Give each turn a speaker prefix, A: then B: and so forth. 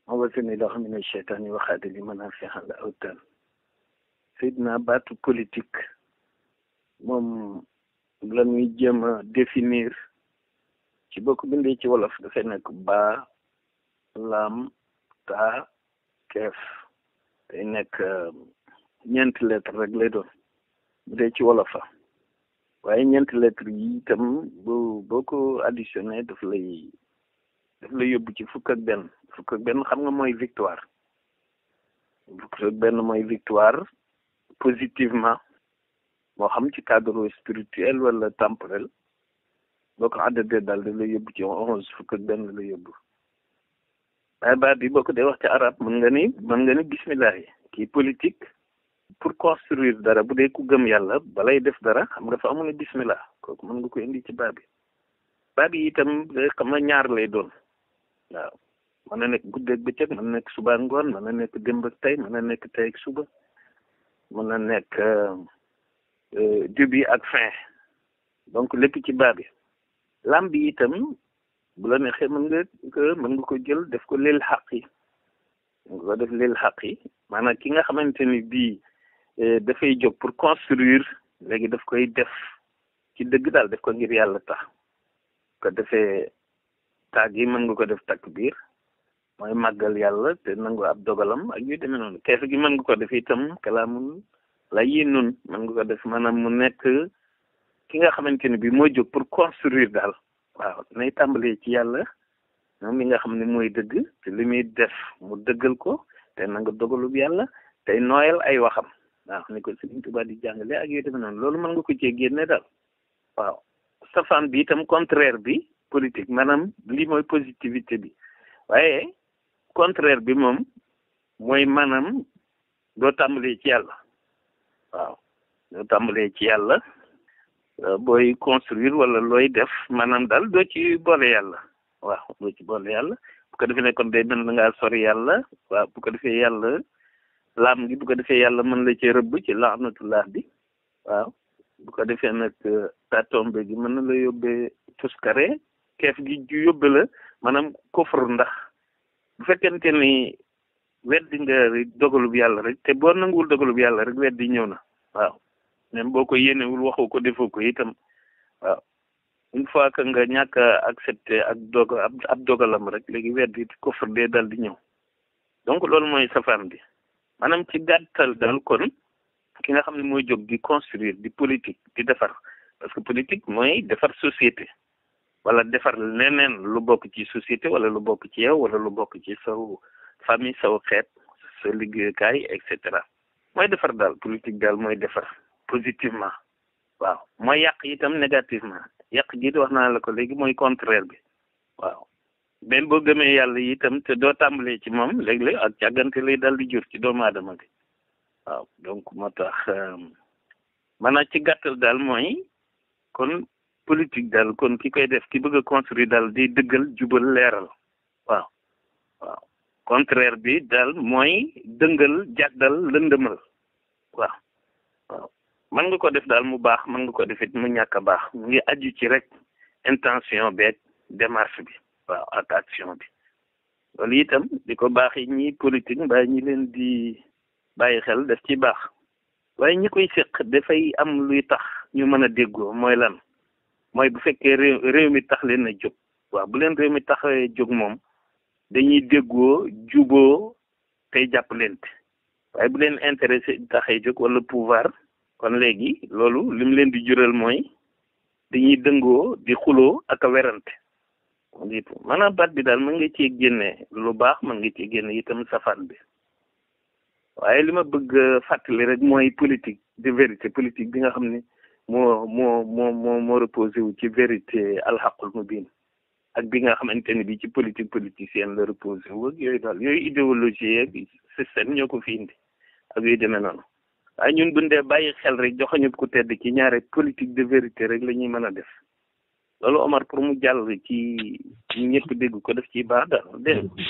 A: awasani loo xam ne cheytaan yi waxaate li mën a fexal la awtaan Seydina baatu politique moom la ñuy jéem a définir ci boo ko bindee ci wolof dafay nekk baa laam taa keef day nekk ñeenti lettre rek lay doon bu dee ci wolofa waaye ñeenti lettre yi itam boo ko additionné daf lay yóbbu ci fukk ak benn xam nga mooy victoire fukk ak benn mooy victoire positivement moo xam ci cadre spirituel wala temporel boo ko àddadee daal da lay yóbbu ci 11 fukk ak benn la yóbbu waaye baat bi boo ko dee wax ci arab mën nga ni bismillah yi kii politique pour construire dara bu dee ku gëm yàlla balay def dara xam nga fa amul bismillah kooku mën nga ko indi ci baat bi itam xam nga ñaar lay doon waaw mën na nekk guddeeg bëccëg mën na nekk suba ngoon mën na nekk démb ak tey mën na nekk tey ak suba mën na nekk début ak fin donc lépp ci baat bi lam bi itam bu la neexee mën nga ko jël def ko lil xaq yi nga ko def lil xaq yi maanaam ki nga xamante ni bii dafay jóg pour construire léegi daf koy def ci dëgg daal def ko ngir yàlla tax ko defee taag yi mën nga ko def takbiir mooy màggal yàlla te nangu ab dogalam ak yu demee noonu keef gi mën nga ko def itam kalaamun la yi nun mën nga ko def maanaam mu nekk ki nga xamante ne bii mooy jóg pour construire daal waaw nay tàmbalee ci yàlla moom mi nga xam ne mooy dëgg te li muy def mu dëggal ko te nangu dogalub yàlla tey nooyal ay waxam waaw ni ko Sëriñ Tuubaa di jàngale ak yu demee noonu loolu mën nga ko cee génne daal waaw safaan bi itam contraire bi politique maanaam lii mooy positivité bi waaye contraire bi moom mooy maanaam doo tàmbalee ci yàlla waaw doo tàmbalee ci yàlla booy construire wala looy def maanaam daal doo ci boole yàlla waaw doo ci boole yàlla bu ko defee ne kon day mel na ngaa sori yàlla waaw bu ko defee yàlla laam gi bu ko defee yàlla mën la ci rëbb ci laanatullah bi waaw bu ko defee nag tatombe gi mën na la yóbbee tuskare keef gi ju yóbbe la maanaam kufr ndax bu fekkente ni weddi nga dogalub yàlla rek te boo nanguwul dogalub yàlla rek weddi ñëw na waaw même boo ko yéenewul waxoo ko defoo ko itam waaw une fois que nga ñàkk a accepté ak ab dogalam rek léegi weddi kufr dee dal di ñëw donc loolu mooy safaan bi maanaam ci gàttal daal kon ki nga xam ne mooy jóg di construire di politique di defar parce que politique mooy defar société wala defar leneen lu bokk ci société wala lu bokk ci yow wala lu bokk ci saw famille saw xeet sa liggéeykaay et cetera mooy defar daal politique daal mooy defar positivement waaw mooy yàq itam négativement yàq gi wax naa la ko léegi mooy contraire bi waaw benn boo gëmee yàlla itam te doo tàmbalee ci moom léeg-léeg ak càggante lay dal di jur ci doomu aadama bi waaw donc moo tax maanaam ci gàttal daal mooy kon politique daal kon ki koy def ki bëgg a construire daal di dëggal jubal leeral waaw contraire bi daal mooy dëngal jàddal lëndëmal waaw mën nga ko def daal mu baax mën nga ko def it mu ñàkk a baax mu ngi aju ci rek intention beeg démarche bi waaw ak action bi loolu itam di ko baax yi ñi politique mbaa ñi leen di bàyyi xel daf ci baax waaye ñi koy séq dafay am luy tax ñu mën a déggoo mooy lan mooy bu fekkee réew mi tax leen a jóg waaw bu leen réew mi taxawee jóg moom dañuy déggoo juboo tey jàppalante waaye bu leen intéressé taxee jóg wala pouvoir kon léegi loolu lim leen di jural mooy dañuy dëngoo di xuloo ak a werante maanaam baat bi daal mën nga ci génne lu baax mën nga ci génne itam safaan bi waaye li ma bëgg fàttali rek mooy politique de vérité politique bi nga xam ne moo reposé wu ci vérité alxaqul mubin ak bi nga xamante ne bi ci politique politicienne la reposé wu ak yooyu daal yooyu idéologie ak système ñoo ko fi indi ak yooyu demee noonu waaye ñun buñ dee bàyyi xel rek joxañu ku tedd ci ñaare politique de vérité rek la ñuy mën a def loolu Omar pour mu jàll ci ñëpp dégg ko def ci baax daal dégg nga.